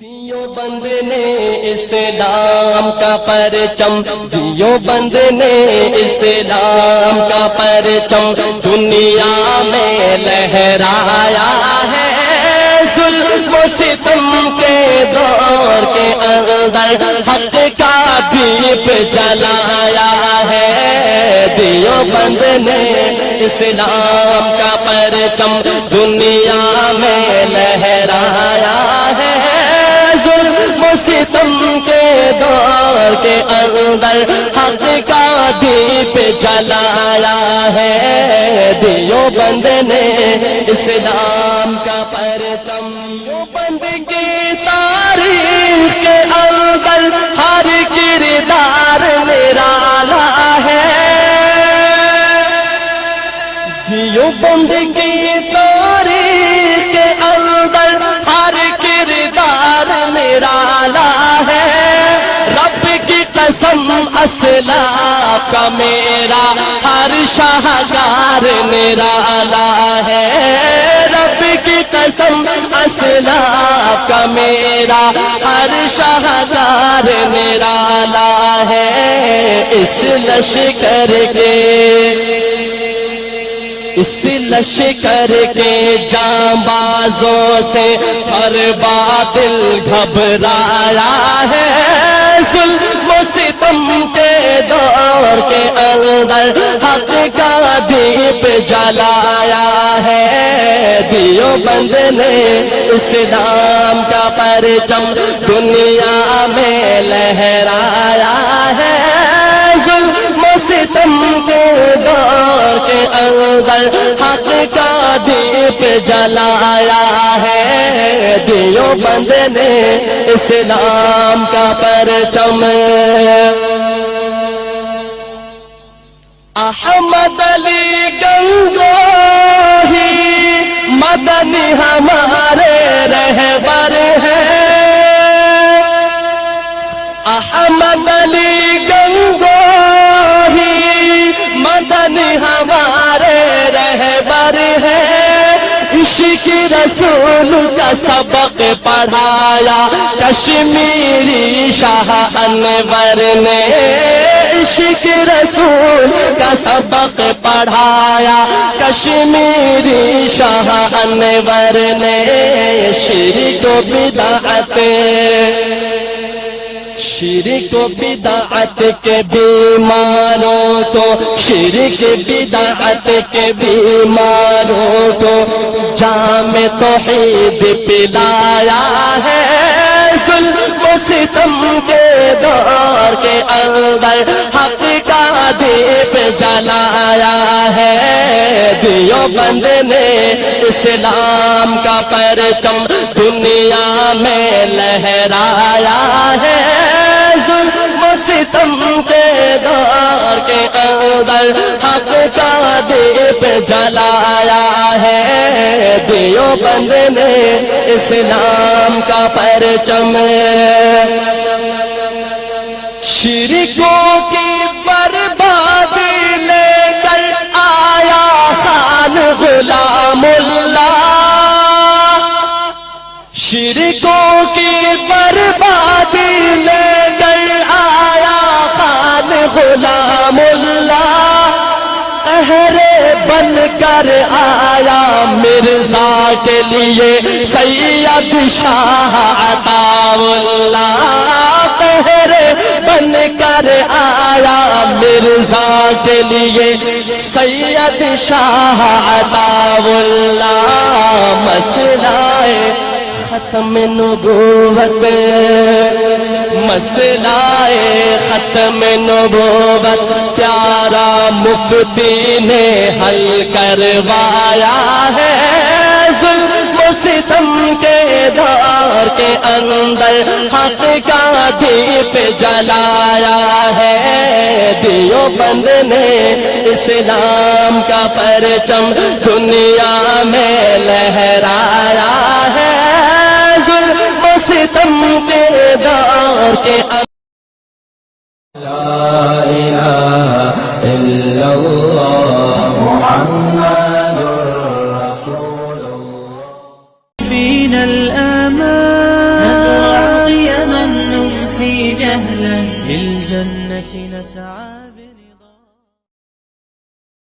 دیوبند نے اسلام کا پرچم، دیوبند نے اسلام کا پرچم دنیا میں لہرایا ہے۔ ظلم و ستم کے دور کے اندر حق کا دیپ جلایا ہے۔ دیوبند نے اسلام کا پرچم دنیا میں لہرایا ہے۔ ظلم و ستم کے دور کے اندر حق کا دیپ جلایا ہے۔ دیوبند نے اسلام کا پرچم، دیوبند کی تاریخ کے اندر ہر کردار نرالا ہے۔ دیوبند کی تاریخ کے اندر ہر کردار نرالا ہے۔ رب کی قسم اسلاف کا میرا ہر شاہکار نرالا ہے۔ رب کی قسم اسلاف کا میرا ہر شاہکار نرالا ہے۔ اس لشکر کے جانبازوں سے ہر باطل گھبرایا ہے۔ ظلم و ستم کے دور کے اندر حق کا دیپ جلایا ہے۔ دیوبند نے اسلام کا پرچم دنیا میں لہرایا ہے۔ ظلم و ستم کے دور کے اندر حق کا دیپ جلایا ہے۔ دیوبند نے اسلام کا پرچم، احمد علی گنگوہی مدنی ہمارے رہبر ہیں۔ احمد علی گنگوہی مدنی ہمارے رہبر ہیں۔ عشق رسول کا سبق پڑھایا کشمیری شاہ انور نے۔ عشق رسول کا سبق پڑھایا کشمیری شاہ انور نے۔ شرک و بدعت کے بیماروں کو، شرک بدعت کے بیماروں کو جام توحید پلایا ہے۔ ظلم و ستم کے دور کے اندر حق کا دیپ جلایا ہے۔ دیوبند نے اسلام کا پرچم دنیا میں لہرایا ہے۔ ظلم و ستم کے دور کے اندر حق کا دیپ جلایا ہے۔ دیوبند نے اسلام کا پرچم، شرکوں کی بربادی لے کر آیا خان غلام اللہ۔ شرکوں کی بربادی لے کر آیا خان غلام اللہ۔ قہر بن کر آیا مرزا کے لیے سید شاہ عطا اللہ۔ قہر بن کر آیا مرزا کے لیے سید شاہ عطا اللہ۔ مسئلہ ختم نبوت، مسئلہ ختم نبوت پیارا مفتی نے حل کروایا ہے۔ ظلم و ستم کے دور کے اندر حق کا دیپ جلایا ہے۔ دیوبند نے اسلام کا پرچم دنیا میں لہرایا ہے۔ ظلم و ستم کے دور کے اندر لا الہ الا اللہ محمد رسول اللہ۔ فینا الآمان للجنة نسعى